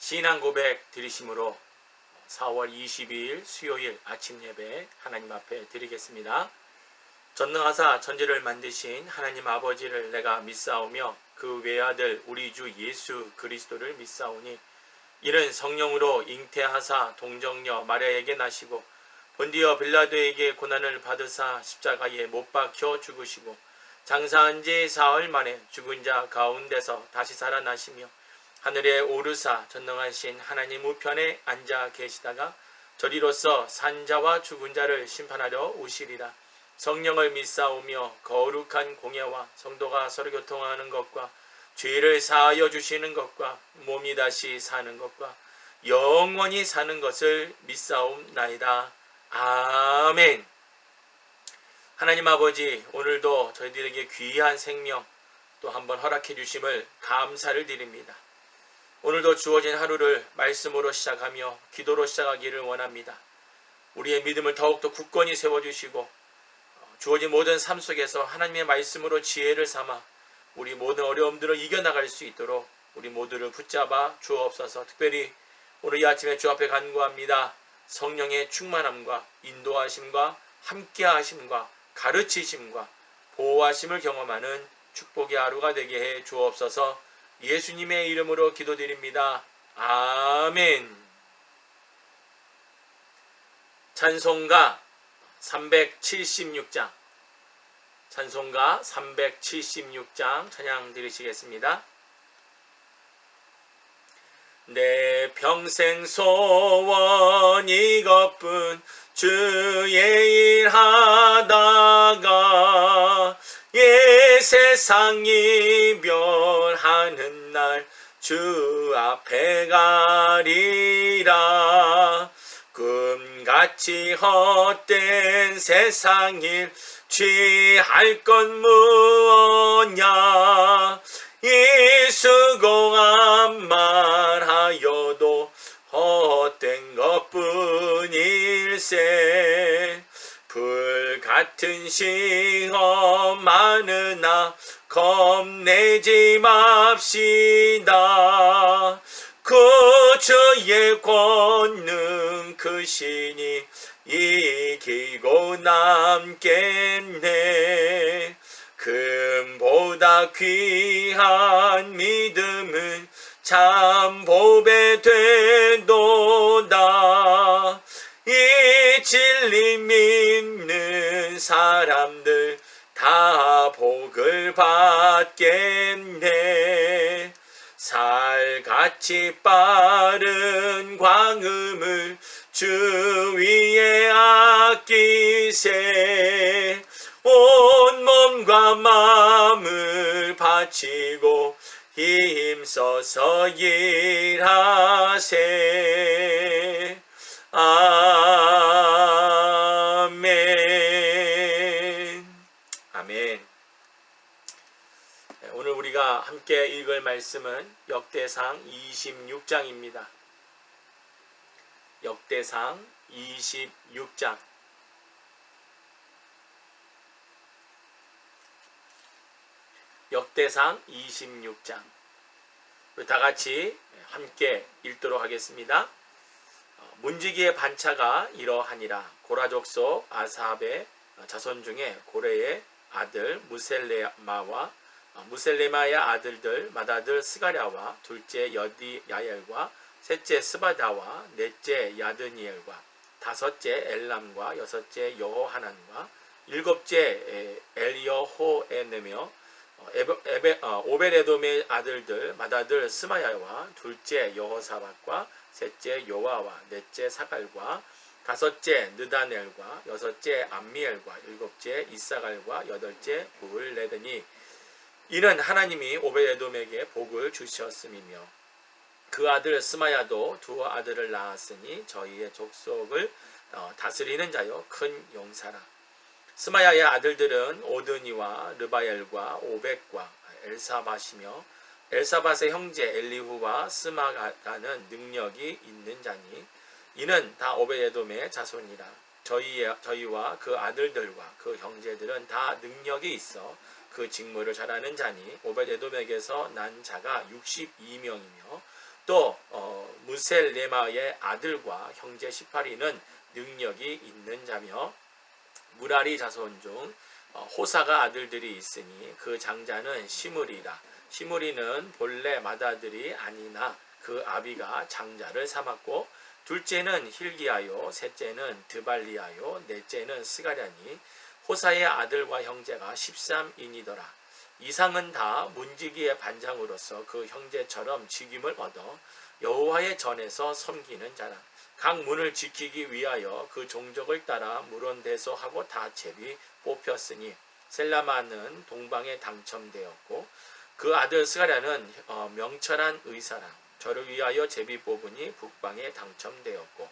신앙 고백 드리심으로 4월 22일 수요일 아침 예배 하나님 앞에 드리겠습니다. 전능하사 천지를 만드신 하나님 아버지를 내가 믿사오며 그 외아들 우리 주 예수 그리스도를 믿사오니 이는 성령으로 잉태하사 동정녀 마리아에게 나시고 본디어 빌라도에게 고난을 받으사 십자가에 못 박혀 죽으시고 장사한 지 사흘 만에 죽은 자 가운데서 다시 살아나시며 하늘에 오르사 전능하신 하나님 우편에 앉아 계시다가 저리로서 산자와 죽은 자를 심판하려 오시리라. 성령을 믿사오며 거룩한 공예와 성도가 서로 교통하는 것과 죄를 사하여 주시는 것과 몸이 다시 사는 것과 영원히 사는 것을 믿사옵나이다. 아멘. 하나님 아버지, 오늘도 저희들에게 귀한 생명 또 한번 허락해 주심을 감사를 드립니다. 오늘도 주어진 하루를 말씀으로 시작하며 기도로 시작하기를 원합니다. 우리의 믿음을 더욱더 굳건히 세워주시고 주어진 모든 삶 속에서 하나님의 말씀으로 지혜를 삼아 우리 모든 어려움들을 이겨나갈 수 있도록 우리 모두를 붙잡아 주옵소서. 특별히 오늘 이 아침에 주 앞에 간구합니다. 성령의 충만함과 인도하심과 함께하심과 가르치심과 보호하심을 경험하는 축복의 하루가 되게 해 주옵소서. 예수님의 이름으로 기도드립니다. 아멘. 찬송가 376장 찬송가 376장 찬양 드리시겠습니다. 내 평생 소원 이것뿐 주의 일 하다가 세상 이별하는 날 주 앞에 가리라. 꿈같이 헛된 세상 일 취할 건 무엇냐. 이 수고한 말하여도 헛된 것뿐일세. 불같은 시험 많으나 겁내지 맙시다. 그 주의 권능 크시니 이기고 남겠네. 금보다 귀한 믿음은 참 보배 되도다. 이 진리 믿는 사람들 다 복을 받겠네. 살같이 빠른 광음을 주 위에 아끼세. 온 몸과 마음을 바치고 힘써서 일하세. 아멘. 아멘. 오늘 우리가 함께 읽을 말씀은 역대상 26장입니다. 역대상 26장. 역대상 26장. 우리 다 같이 함께 읽도록 하겠습니다. 문지기의 반차가 이러하니라. 고라 족속 아삽의 자손 중에 고레의 아들 무셀레마의 아들들 맏아들 스가랴와 둘째 여디야엘과 셋째 스바다와 넷째 야드니엘과 다섯째 엘람과 여섯째 여호하난과 일곱째 엘여호에네며 오벨에돔의 아들들 맏아들 스마야와 둘째 여호사밧과 셋째 요아와 넷째 사갈과 다섯째 느다넬과 여섯째 암미엘과 일곱째 이사갈과 여덟째 부을레드니 이는 하나님이 오벨에돔에게 복을 주셨음이며 그 아들 스마야도 두 아들을 낳았으니 저희의 족속을 다스리는 자요 큰 용사라. 스마야의 아들들은 오드니와 르바엘과 오벡과 엘사밧이며 엘사밧의 형제 엘리후와 스마가는 능력이 있는 자니 이는 다 오벳에돔의 자손이라. 저희와 그 아들들과 그 형제들은 다 능력이 있어 그 직무를 잘하는 자니 오벳에돔에게서 난 자가 62명이며 또 무셀레마의 아들과 형제 18인은 능력이 있는 자며 무라리 자손 중 호사가 아들들이 있으니 그 장자는 시므리라. 시므리는 본래 맏아들이 아니나 그 아비가 장자를 삼았고 둘째는 힐기야요, 셋째는 드발리야요, 넷째는 스가랴니 호사의 아들과 형제가 13인이더라. 이상은 다 문지기의 반장으로서 그 형제처럼 직임을 얻어 여호와의 전에서 섬기는 자라. 각 문을 지키기 위하여 그 종족을 따라 물원대소하고 다 제비 뽑혔으니 셀라마는 동방에 당첨되었고 그 아들 스가랴는 명철한 의사라. 저를 위하여 제비 뽑으니 북방에 당첨되었고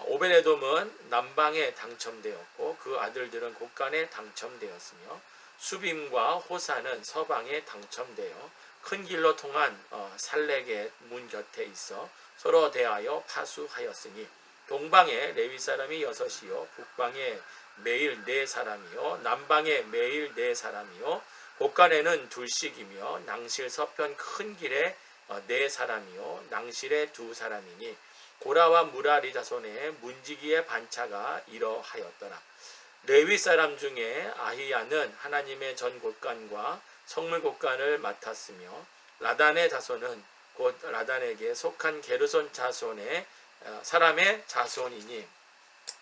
오베데돔은 남방에 당첨되었고 그 아들들은 곳간에 당첨되었으며 수빔과 호사는 서방에 당첨되어 큰 길로 통한 살렉의 문 곁에 있어 서로 대하여 파수하였으니 동방에 레위 사람이 6이요 북방에 매일 4사람이요 남방에 매일 4사람이요 곳간에는 2씩이며 낭실 서편 큰 길에 4사람이요 낭실에 2사람이니 고라와 무라리 자손의 문지기의 반차가 이러하였더라. 레위 사람 중에 아히야는 하나님의 전 곳간과 성물 곳간을 맡았으며 라단의 자손은 곧 라단에게 속한 게르손 자손의 사람의 자손이니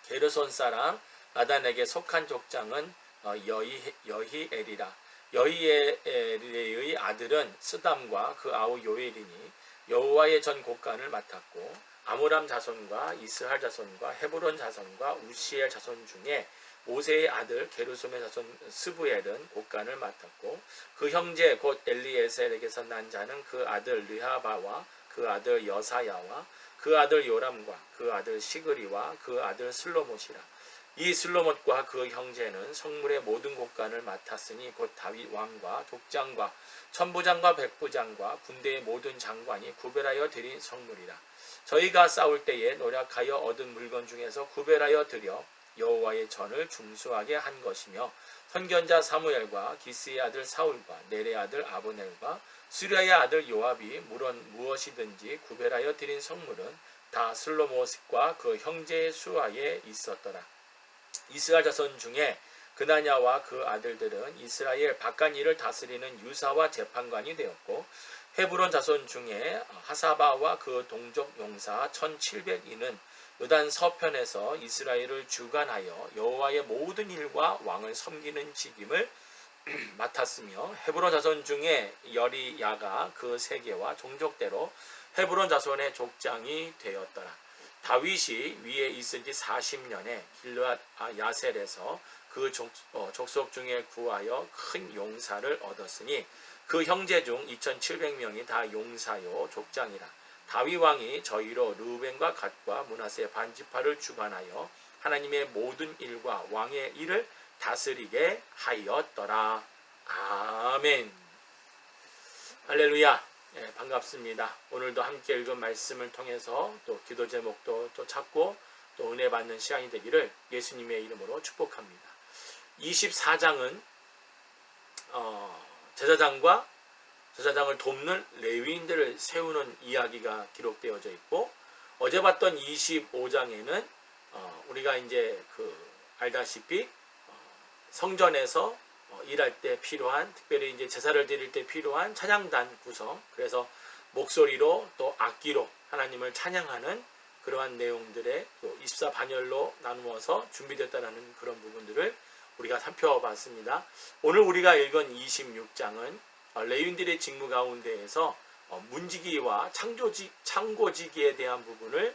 게르손 사람 라단에게 속한 족장은 여히엘이라. 여히엘의 아들은 스담과 그 아우 요엘이니 여호와의 전 곳간을 맡았고 아므람 자손과 이스할 자손과 헤브론 자손과 우시엘 자손 중에 모세의 아들 게르솜의 자손 스부엘은 곳간을 맡았고 그 형제 곧 엘리에셀에게서 난 자는 그 아들 르하바와 그 아들 여사야와 그 아들 요람과 그 아들 시그리와 그 아들 슬로못이라. 이 슬로못과 그 형제는 성물의 모든 곳간을 맡았으니 곧 다윗 왕과 족장과 천부장과 백부장과 군대의 모든 장관이 구별하여 드린 성물이라. 저희가 싸울 때에 노력하여 얻은 물건 중에서 구별하여 드려 여호와의 전을 중수하게 한 것이며 선견자 사무엘과 기스의 아들 사울과 넬의 아들 아브넬과 수리아의 아들 요압이 물론 무엇이든지 구별하여 드린 성물은 다 슬로못과 그 형제의 수하에 있었더라. 이스라엘 자손 중에 그나냐와 그 아들들은 이스라엘 바깥 일을 다스리는 유사와 재판관이 되었고 헤브론 자손 중에 하사바와 그 동족 용사 1700인은 요단 서편에서 이스라엘을 주관하여 여호와의 모든 일과 왕을 섬기는 직임을 맡았으며 헤브론 자손 중에 여리야가 그 세계와 종족대로 헤브론 자손의 족장이 되었더라. 다윗이 위에 있은 지 40년에 길르앗 야셀에서 그 족속 중에 구하여 큰 용사를 얻었으니 그 형제 중 2700명이 다 용사요 족장이라. 다윗 왕이 저희로 르우벤과 갓과 므낫세 반지파를 주관하여 하나님의 모든 일과 왕의 일을 다스리게 하였더라. 아멘. 할렐루야. 네, 반갑습니다. 오늘도 함께 읽은 말씀을 통해서 또 기도 제목도 또 찾고 또 은혜 받는 시간이 되기를 예수님의 이름으로 축복합니다. 24장은 제사장을 돕는 레위인들을 세우는 이야기가 기록되어져 있고 어제 봤던 25장에는 우리가 이제 알다시피 성전에서 일할 때 필요한 특별히 이제 제사를 드릴 때 필요한 찬양단 구성 그래서 목소리로 또 악기로 하나님을 찬양하는 그러한 내용들의 또 24반열로 나누어서 준비됐다라는 그런 부분들을 우리가 살펴봤습니다. 오늘 우리가 읽은 26장은 레위인들의 직무 가운데에서 문지기와 창고지기에 대한 부분을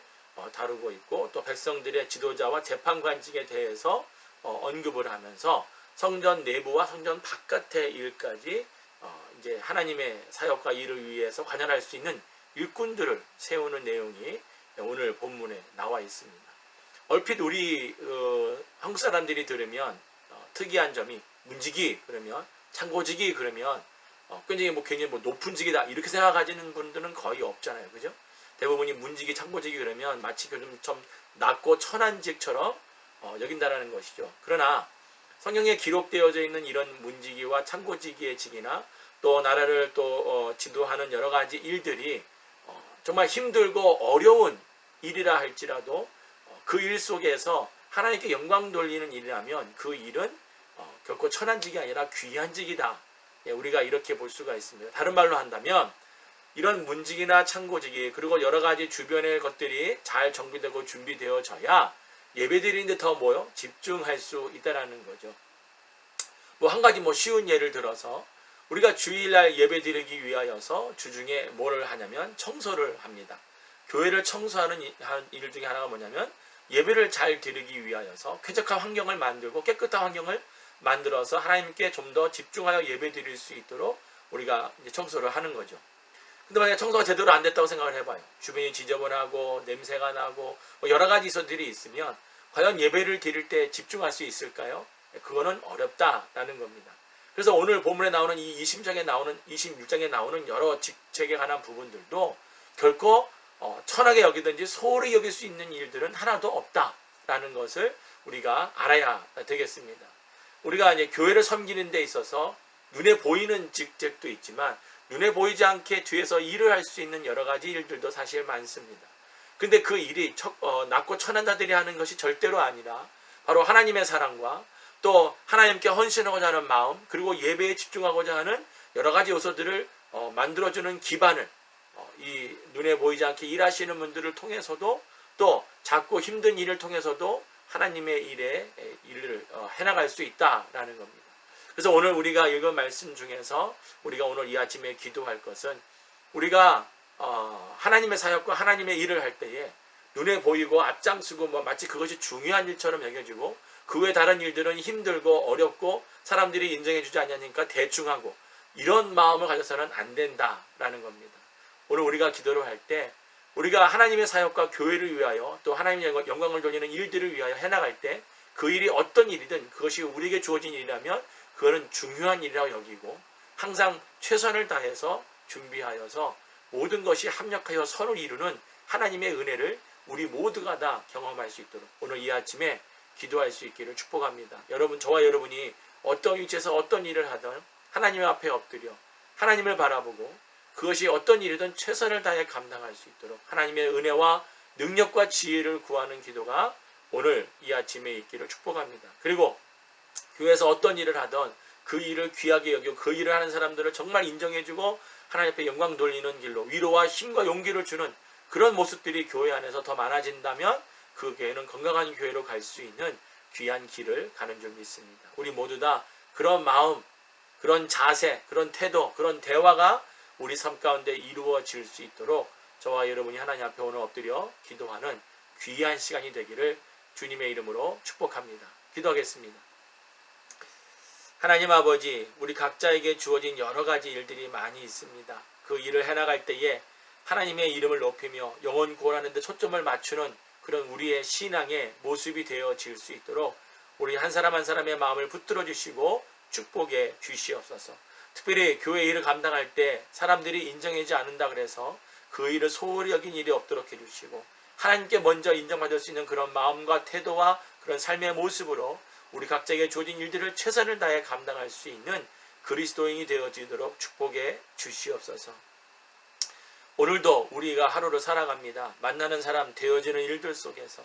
다루고 있고 또 백성들의 지도자와 재판관직에 대해서 언급을 하면서 성전 내부와 성전 바깥의 일까지 이제 하나님의 사역과 일을 위해서 관여할 수 있는 일꾼들을 세우는 내용이 오늘 본문에 나와 있습니다. 얼핏 우리 한국 사람들이 들으면 특이한 점이 문지기 그러면 창고지기 그러면 굉장히 높은 직이다 이렇게 생각하시는 분들은 거의 없잖아요, 그죠? 대부분이 문지기, 창고지기 그러면 마치 좀 낮고 천한 직처럼 여긴다라는 것이죠. 그러나 성경에 기록되어져 있는 이런 문지기와 창고지기의 직이나 또 나라를 또 지도하는 여러 가지 일들이 정말 힘들고 어려운 일이라 할지라도 그 일 속에서 하나님께 영광 돌리는 일이라면 그 일은 결코 천한직이 아니라 귀한직이다. 우리가 이렇게 볼 수가 있습니다. 다른 말로 한다면 이런 문직이나 창고직이 그리고 여러 가지 주변의 것들이 잘 정비되고 준비되어져야 예배드리는데 더 집중할 수 있다라는 거죠. 한 가지 쉬운 예를 들어서 우리가 주일날 예배드리기 위하여서 주중에 뭐를 하냐면 청소를 합니다. 교회를 청소하는 일 중에 하나가 뭐냐면 예배를 잘 드리기 위하여서 쾌적한 환경을 만들고 깨끗한 환경을 만들어서 하나님께 좀 더 집중하여 예배 드릴 수 있도록 우리가 이제 청소를 하는 거죠. 근데 만약에 청소가 제대로 안 됐다고 생각을 해봐요. 주변이 지저분하고 냄새가 나고 여러 가지 요소들이 있으면 과연 예배를 드릴 때 집중할 수 있을까요? 그거는 어렵다라는 겁니다. 그래서 오늘 본문에 나오는 이 26장에 나오는 여러 직책에 관한 부분들도 결코 천하게 여기든지 소홀히 여길 수 있는 일들은 하나도 없다라는 것을 우리가 알아야 되겠습니다. 우리가 이제 교회를 섬기는 데 있어서 눈에 보이는 직책도 있지만 눈에 보이지 않게 뒤에서 일을 할 수 있는 여러 가지 일들도 사실 많습니다. 근데 그 일이 낮고 천한 자들이 하는 것이 절대로 아니라 바로 하나님의 사랑과 또 하나님께 헌신하고자 하는 마음 그리고 예배에 집중하고자 하는 여러 가지 요소들을 만들어주는 기반을 이 눈에 보이지 않게 일하시는 분들을 통해서도 또 작고 힘든 일을 통해서도 하나님의 일을 해나갈 수 있다라는 겁니다. 그래서 오늘 우리가 읽은 말씀 중에서 우리가 오늘 이 아침에 기도할 것은 우리가 하나님의 사역과 하나님의 일을 할 때에 눈에 보이고 앞장서고 마치 그것이 중요한 일처럼 여겨지고 그 외 다른 일들은 힘들고 어렵고 사람들이 인정해주지 않으니까 대충하고 이런 마음을 가져서는 안 된다라는 겁니다. 오늘 우리가 기도를 할 때 우리가 하나님의 사역과 교회를 위하여 또 하나님의 영광을 돌리는 일들을 위하여 해나갈 때 그 일이 어떤 일이든 그것이 우리에게 주어진 일이라면 그거는 중요한 일이라고 여기고 항상 최선을 다해서 준비하여서 모든 것이 합력하여 선을 이루는 하나님의 은혜를 우리 모두가 다 경험할 수 있도록 오늘 이 아침에 기도할 수 있기를 축복합니다. 여러분, 저와 여러분이 어떤 위치에서 어떤 일을 하든 하나님 앞에 엎드려 하나님을 바라보고 그것이 어떤 일이든 최선을 다해 감당할 수 있도록 하나님의 은혜와 능력과 지혜를 구하는 기도가 오늘 이 아침에 있기를 축복합니다. 그리고 교회에서 어떤 일을 하든 그 일을 귀하게 여기고 그 일을 하는 사람들을 정말 인정해주고 하나님 앞에 영광 돌리는 길로 위로와 힘과 용기를 주는 그런 모습들이 교회 안에서 더 많아진다면 그 교회는 건강한 교회로 갈 수 있는 귀한 길을 가는 줄 믿습니다. 우리 모두 다 그런 마음, 그런 자세, 그런 태도, 그런 대화가 우리 삶 가운데 이루어질 수 있도록 저와 여러분이 하나님 앞에 오늘 엎드려 기도하는 귀한 시간이 되기를 주님의 이름으로 축복합니다. 기도하겠습니다. 하나님 아버지, 우리 각자에게 주어진 여러 가지 일들이 많이 있습니다. 그 일을 해나갈 때에 하나님의 이름을 높이며 영혼 구원하는 데 초점을 맞추는 그런 우리의 신앙의 모습이 되어질 수 있도록 우리 한 사람 한 사람의 마음을 붙들어 주시고 축복해 주시옵소서. 특별히 교회 일을 감당할 때 사람들이 인정하지 않는다 그래서 그 일을 소홀히 여긴 일이 없도록 해주시고 하나님께 먼저 인정받을 수 있는 그런 마음과 태도와 그런 삶의 모습으로 우리 각자에게 주어진 일들을 최선을 다해 감당할 수 있는 그리스도인이 되어지도록 축복해 주시옵소서. 오늘도 우리가 하루를 살아갑니다. 만나는 사람, 되어지는 일들 속에서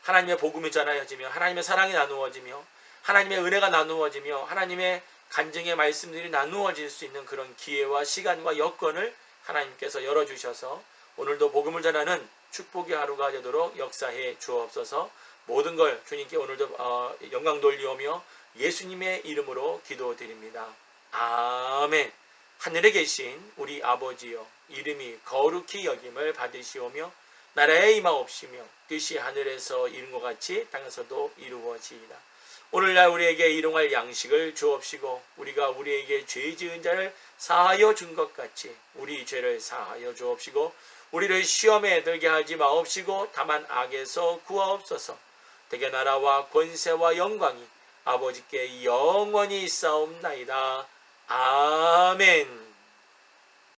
하나님의 복음이 전하여지며 하나님의 사랑이 나누어지며 하나님의 은혜가 나누어지며 하나님의 간증의 말씀들이 나누어질 수 있는 그런 기회와 시간과 여건을 하나님께서 열어주셔서 오늘도 복음을 전하는 축복의 하루가 되도록 역사해 주옵소서. 모든 걸 주님께 오늘도 영광 돌리오며 예수님의 이름으로 기도드립니다. 아멘. 하늘에 계신 우리 아버지여, 이름이 거룩히 여김을 받으시오며 나라에 임하옵시며 뜻이 하늘에서 이룬 것 같이 땅에서도 이루어지이다. 오늘날 우리에게 일용할 양식을 주옵시고 우리가 우리에게 죄 지은 자를 사하여 준 것 같이 우리 죄를 사하여 주옵시고 우리를 시험에 들게 하지 마옵시고 다만 악에서 구하옵소서. 대개 나라와 권세와 영광이 아버지께 영원히 있사옵나이다. 아멘.